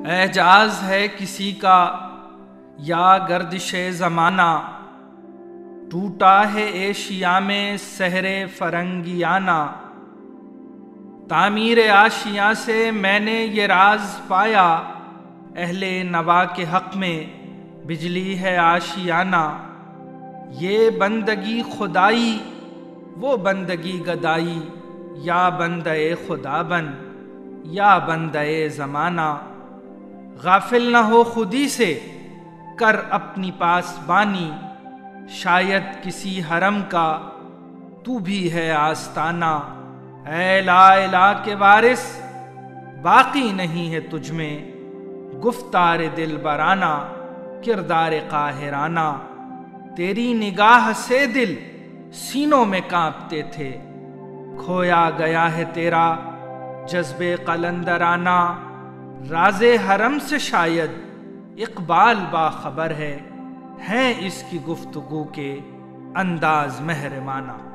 اعجاز ہے کسی کا یا گردش زمانہ، ٹوٹا ہے ایشیا میں سحر فرنگیانہ۔ تعمیر آشیاں سے میں نے یہ راز پایا، اہل نوا کے حق میں بجلی ہے آشیانہ۔ یہ بندگی خدائی وہ بندگی گدائی، یا بندے خدا بن یا بندے زمانہ۔ غافل نہ ہو خودی سے کر اپنی پاسبانی، شاید کسی حرم کا تو بھی ہے آستانہ۔ اے لا الہ کے وارث باقی نہیں ہے تجھ میں گفتار دل برانہ، کردار قاہرانہ۔ تیری نگاہ سے دل سینوں میں کانپتے تھے، کھویا گیا ہے تیرا جذب قلندرانہ۔ راز حرم سے شاید اقبال باخبر ہے اس کی گفتگو کے انداز محرمانہ۔